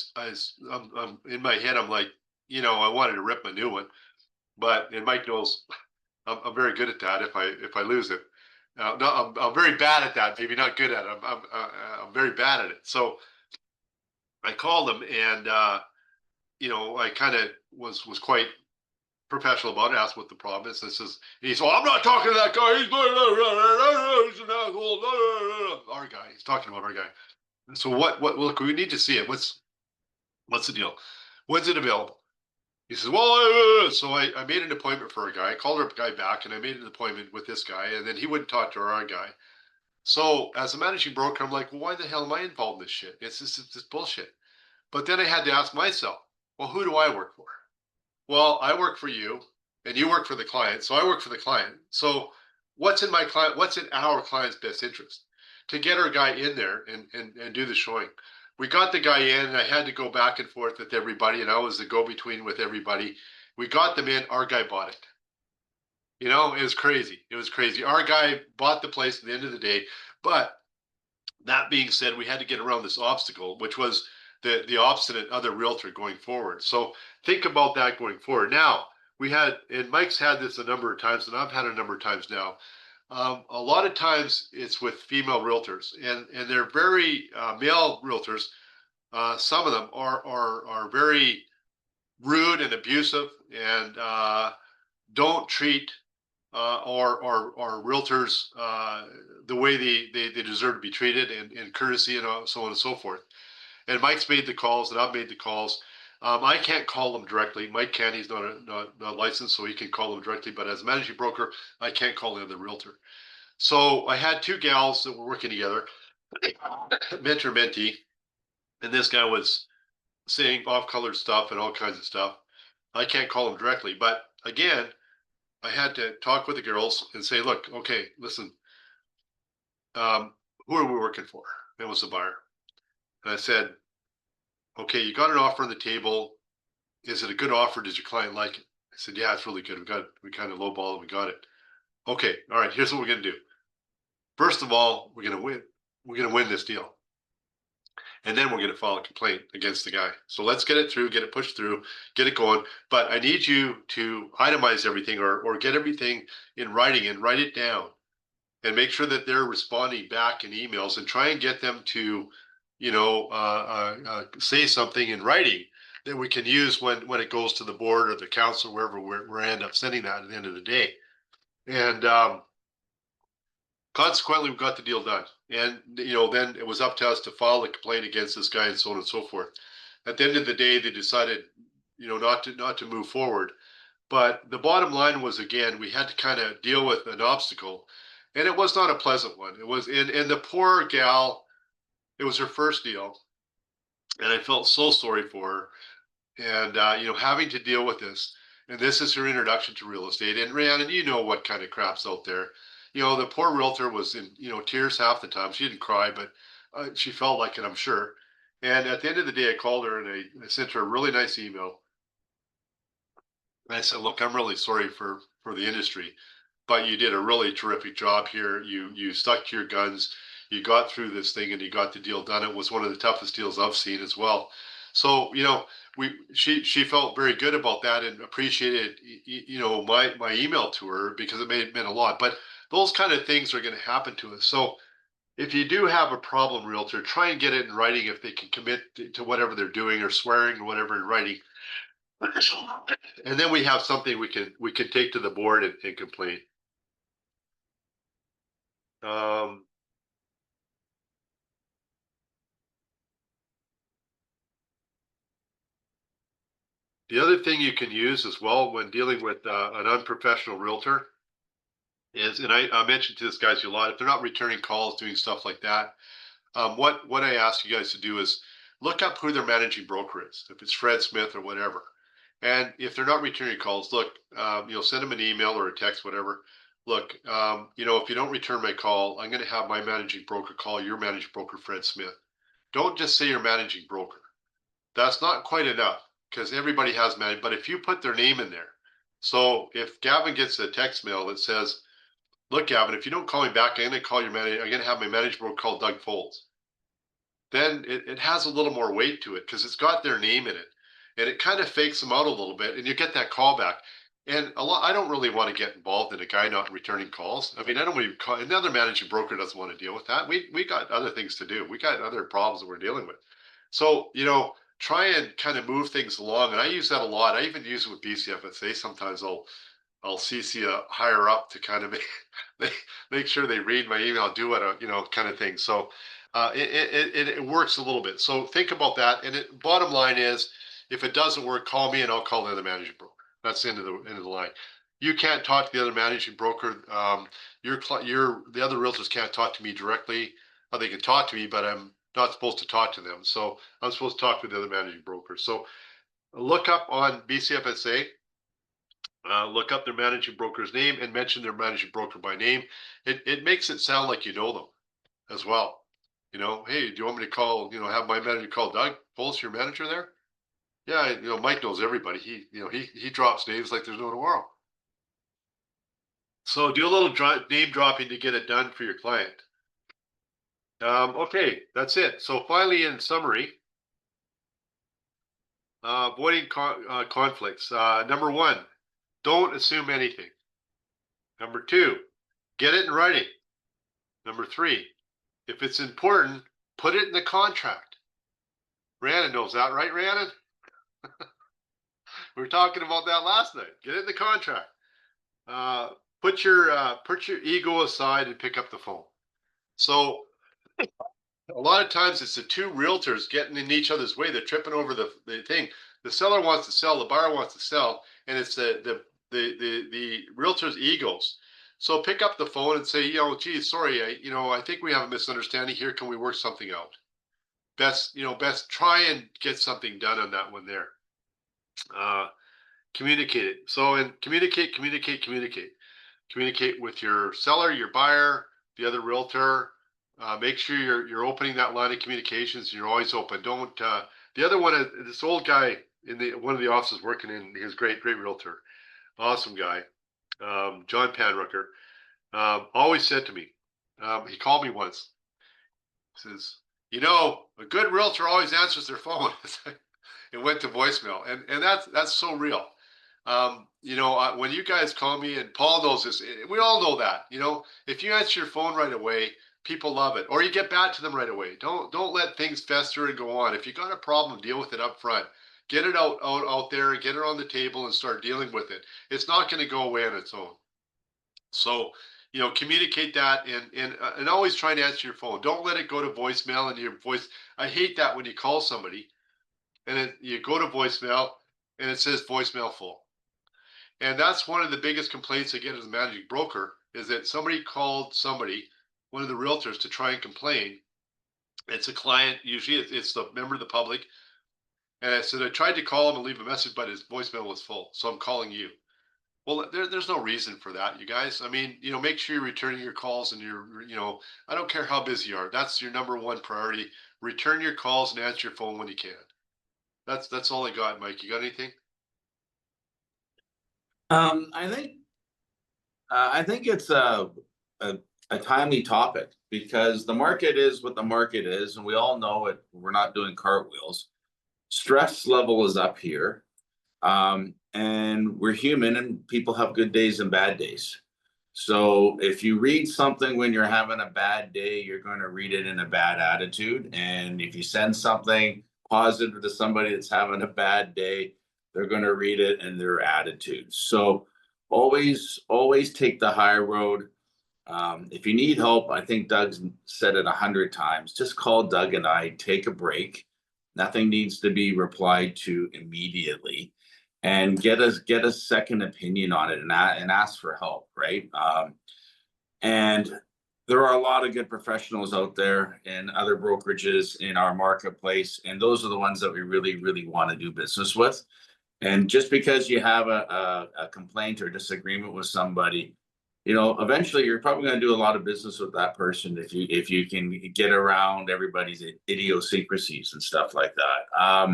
I'm in my head, I'm like, I wanted to rip a new one, and Mike knows I'm very good at that. If I lose it, no, I'm very bad at that. Maybe not good at it. I'm very bad at it. So I called him, and I kind of was quite professional about it. Asked what the problem is. He says, well, I'm not talking to that guy. He's an asshole. Our guy. He's talking about our guy. So what? Look, we need to see it. What's the deal? When's it available? He says, well, so I made an appointment for a guy. I called our guy back, and I made an appointment with this guy, and then he wouldn't talk to our guy. So as a managing broker, I'm like, well, why the hell am I involved in this shit? It's this bullshit. But then I had to ask myself, well, who do I work for? Well, I work for you, and you work for the client. So I work for the client. So what's in our client's best interest? To get our guy in there and do the showing. We got the guy in, and I had to go back and forth with everybody, and I was the go-between with everybody. We got them in. Our guy bought it. It was crazy. It was crazy. Our guy bought the place at the end of the day. But that being said, we had to get around this obstacle, which was the obstinate other realtor going forward. So think about that going forward. Now, and Mike's had this a number of times, and I've had a number of times now. A lot of times it's with female realtors, and they're very male realtors. Some of them are very rude and abusive, and don't treat or realtors the way they deserve to be treated, and courtesy, and so on and so forth. And Mike's made the calls, and I've made the calls. I can't call them directly. Mike can. He's not licensed, so he can call them directly. But as a managing broker, I can't call the other realtor. So I had two gals that were working together, mentor mentee, and this guy was saying off-colored stuff and all kinds of stuff. I can't call them directly, but again, I had to talk with the girls and say, look, okay, listen, who are we working for? It was the buyer. And I said, okay, you got an offer on the table. Is it a good offer? Does your client like it? I said, yeah, it's really good. We kind of lowballed it. We got it. Okay. All right. Here's what we're going to do. First of all, we're going to win. We're going to win this deal. and then we're going to file a complaint against the guy. So let's get it through, get it pushed through, get it going. But I need you to itemize everything or get everything in writing and write it down and make sure that they're responding back in emails and try and get them to, say something in writing that we can use when it goes to the board or the council, wherever we end up sending that at the end of the day. And consequently, we got the deal done. And, then it was up to us to file a complaint against this guy and so on and so forth. At the end of the day, they decided, not to move forward. But the bottom line was, again, we had to kind of deal with an obstacle, and it was not a pleasant one. It was, and the poor gal, it was her first deal, and I felt so sorry for her. And having to deal with this, and this is her introduction to real estate. And Rhiannon, you know what kind of crap's out there. The poor realtor was in tears half the time. She didn't cry, but she felt like it, I'm sure. And at the end of the day, I called her and I sent her a really nice email. And I said, look, I'm really sorry for the industry, but you did a really terrific job here. You stuck to your guns. You got through this thing and you got the deal done. It was one of the toughest deals I've seen as well. So, she felt very good about that and appreciated my email to her because it meant a lot. But those kind of things are going to happen to us. So if you do have a problem, realtor, try and get it in writing if they can commit to whatever they're doing or swearing or whatever in writing. And then we have something we can take to the board and complain. Um, the other thing you can use as well when dealing with an unprofessional realtor is, and I mentioned to this guys a lot, if they're not returning calls, doing stuff like that, what I ask you guys to do is look up who their managing broker is, if it's Fred Smith or whatever. And if they're not returning calls, look, send them an email or a text, whatever. Look, if you don't return my call, I'm going to have my managing broker call your managing broker, Fred Smith. Don't just say your managing broker. That's not quite enough because everybody has managed. But if you put their name in there, so if Gavin gets a text mail that says, "Look, Gavin, if you don't call me back, I'm going to call your manager. I'm going to have my manager broker call Doug Foulds." Then it has a little more weight to it because it's got their name in it, and it kind of fakes them out a little bit, and you get that call back. And I don't really want to get involved in a guy not returning calls. I mean, I don't even call another managing broker doesn't want to deal with that. We got other things to do. We got other problems that we're dealing with. So, try and kind of move things along. And I use that a lot. I even use it with BCFSA. Sometimes I'll CC a higher up to kind of make sure they read my email, do it, kind of thing. So it works a little bit. So think about that. And bottom line is, if it doesn't work, call me and I'll call the other managing broker. That's the end of the line. You can't talk to the other managing broker. The other realtors can't talk to me directly. They can talk to me, but I'm not supposed to talk to them. So I'm supposed to talk to the other managing broker. So look up on BCFSA. Look up their managing broker's name and mention their managing broker by name. It makes it sound like you know them as well. Hey, do you want me to call, have my manager call Doug Foulds, your manager there? Yeah, Mike knows everybody. He drops names like there's no tomorrow. So do a little name dropping to get it done for your client. Okay, that's it. So finally, in summary, avoiding conflicts. Number one, don't assume anything. Number two, get it in writing. Number three, if it's important, put it in the contract. Rhiannon knows that, right, Rhiannon? We were talking about that last night. Get it in the contract. Uh, put your ego aside and pick up the phone. So a lot of times it's the two realtors getting in each other's way. They're tripping over the thing. The seller wants to sell, the buyer wants to sell, and it's the realtor's egos. So pick up the phone and say, geez, sorry, I think we have a misunderstanding here. Can we work something out? Best try and get something done on that one there. Communicate it. So, and communicate. Communicate with your seller, your buyer, the other realtor. Make sure you're opening that line of communications. You're always open. Don't. The other one is this old guy in one of the offices working in. He's great realtor, awesome guy, John Panrucker. Always said to me, he called me once. He says, You know, a good realtor always answers their phone. It went to voicemail, and that's so real. When you guys call me, and Paul knows this, we all know that. If you answer your phone right away, people love it, or you get back to them right away. Don't let things fester and go on. If you got a problem, deal with it up front. Get it out there, and get it on the table, and start dealing with it. It's not going to go away on its own. So, communicate that, and always try and answer your phone. Don't let it go to voicemail and your voice. I hate that when you call somebody and you go to voicemail and it says voicemail full. And that's one of the biggest complaints I get as a managing broker is that somebody called one of the realtors, to try and complain. It's a client, usually it's the member of the public. And I said, I tried to call him and leave a message, but his voicemail was full. So I'm calling you. Well, there's no reason for that, you guys. I mean, make sure you're returning your calls, and I don't care how busy you are. That's your number one priority. Return your calls and answer your phone when you can. That's all I got, Mike. You got anything? I think it's a a timely topic because the market is what the market is, and we all know it. We're not doing cartwheels. Stress level is up here, and we're human, and people have good days and bad days. So if you read something when you're having a bad day, you're going to read it in a bad attitude. And if you send something positive to somebody that's having a bad day, they're going to read it in their attitude. So always take the high road. If you need help, I think Doug's said it 100 times. Just call Doug and I, take a break. Nothing needs to be replied to immediately, and get a second opinion on it, and ask for help, right? And there are a lot of good professionals out there and other brokerages in our marketplace, and those are the ones that we really want to do business with. And just because you have a complaint or disagreement with somebody, eventually you're probably going to do a lot of business with that person if you can get around everybody's idiosyncrasies and stuff like that. I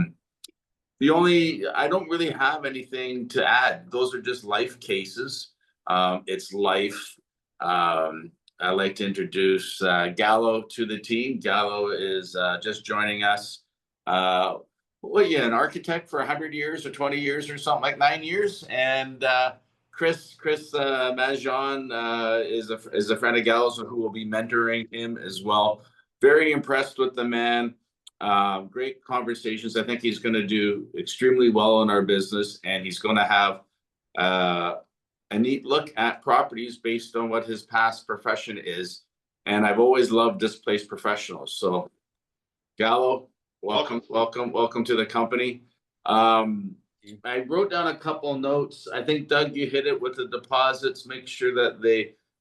don't really have anything to add. Those are just life cases. It's life. I'd like to introduce Gallo to the team. Gallo is just joining us. Well, yeah, an architect for 100 years or 20 years or something, like 9 years. And Chris Majon is a friend of Gallo's who will be mentoring him as well. Very impressed with the man. Great conversations. I think he's going to do extremely well in our business, and he's going to have a neat look at properties based on what his past profession is. And I've always loved displaced professionals. So, Gallo, welcome to the company. I wrote down a couple notes. I think, Doug, you hit it with the deposits. Make sure that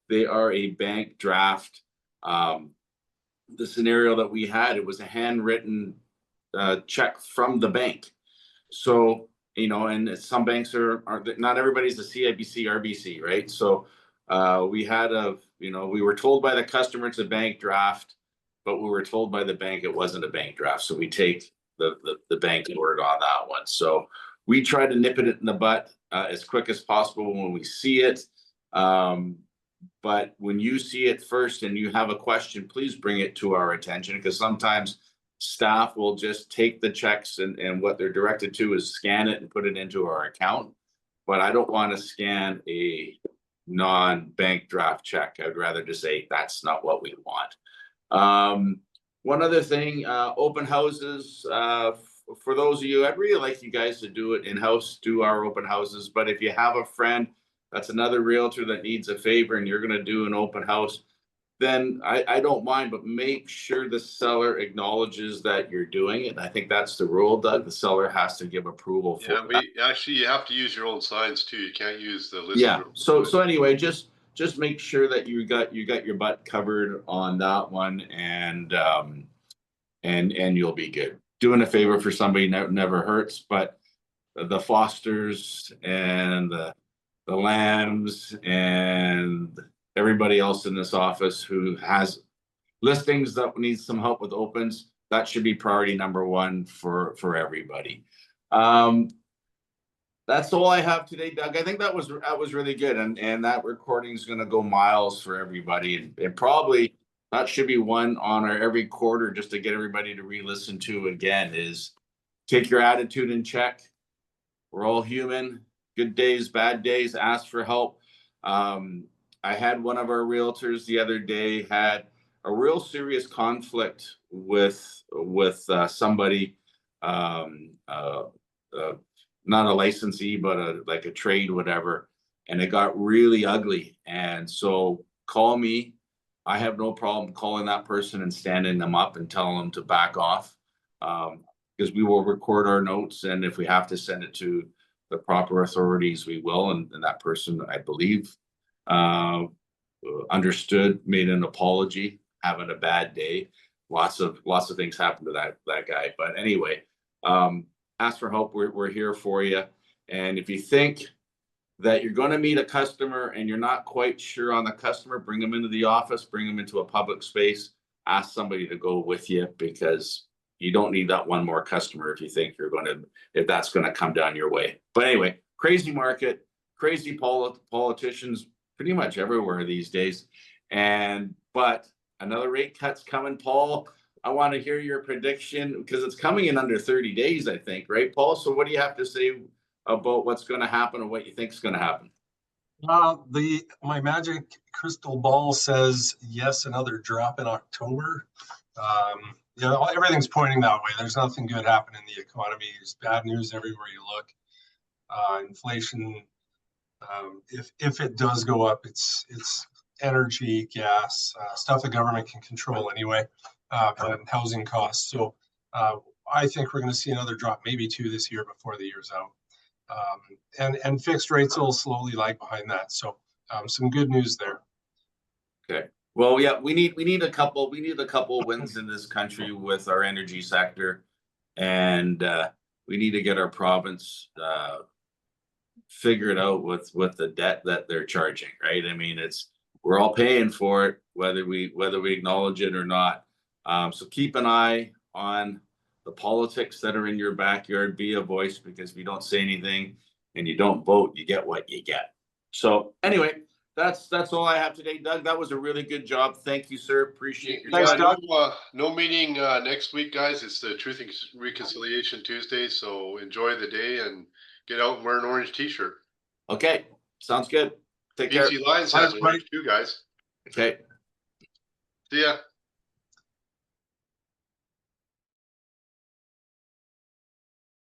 they are a bank draft. The scenario that we had, it was a handwritten check from the bank. So, and some banks are not everybody's a CIBC, RBC, right? So we were told by the customer it's a bank draft, but we were told by the bank it wasn't a bank draft. So we take the bank word on that one. So we try to nip it in the butt as quick as possible when we see it. But when you see it first and you have a question, please bring it to our attention, because sometimes staff will just take the checks and what they're directed to is scan it and put it into our account. But I don't want to scan a non-bank draft check. I'd rather just say that's not what we want. One other thing, open houses. For those of you, I'd really like you guys to do it in-house, do our open houses. But if you have a friend that's another realtor that needs a favor and you're going to do an open house, then I don't mind, but make sure the seller acknowledges that you're doing it. I think that's the rule, Doug. The seller has to give approval for that. You have to use your own signs too. You can't use the list. Yeah. So anyway, just make sure that you got your butt covered on that one, and you'll be good. Doing a favor for somebody never hurts, but the Fosters and the Lambs and everybody else in this office who has listings that needs some help with opens, that should be priority number one for everybody. That's all I have today, Doug. I think that was really good, and that recording is going to go miles for everybody, and probably that should be one on our every quarter, just to get everybody to re-listen to again, is take your attitude in check. We're all human, good days, bad days, ask for help. I had one of our realtors the other day had a real serious conflict with somebody, um, uh, uh, not a licensee, but like a trade, whatever, and it got really ugly. And so call me. I have no problem calling that person and standing them up and telling them to back off. Because we will record our notes, and if we have to send it to the proper authorities, we will. And that person, I believe, uh, understood, made an apology, having a bad day. Lots of things happened to that guy. But anyway, ask for help. We're here for you. And if you think that you're going to meet a customer and you're not quite sure on the customer, bring them into the office, bring them into a public space, ask somebody to go with you, because you don't need that one more customer if that's going to come down your way. But anyway, crazy market, crazy politicians pretty much everywhere these days. But another rate cut's coming, Paul. I want to hear your prediction, because it's coming in under 30 days, I think, right, Paul? So what do you have to say about what's going to happen and what you think is going to happen? My magic crystal ball says yes, another drop in October. Everything's pointing that way. There's nothing good happening in the economy. There's bad news everywhere you look. Inflation, if it does go up, it's energy, gas, stuff the government can control anyway, and housing costs. So I think we're going to see another drop, maybe 2 this year before the year's out. And fixed rates will slowly lag behind that. So some good news there. Okay. Well, yeah, we need a couple wins in this country with our energy sector, and we need to get our province figured out with the debt that they're charging. Right? I mean, we're all paying for it, whether we acknowledge it or not. So keep an eye on the politics that are in your backyard. Be a voice, because if you don't say anything and you don't vote, you get what you get. So anyway, that's all I have today, Doug. That was a really good job. Thank you, sir. Appreciate your Thanks, time. Doug. No meeting next week, guys. It's the Truth and Reconciliation Tuesday, so enjoy the day and get out and wear an orange t-shirt. Okay, sounds good. Take care. BC Lions has orange too, guys. Okay. See ya.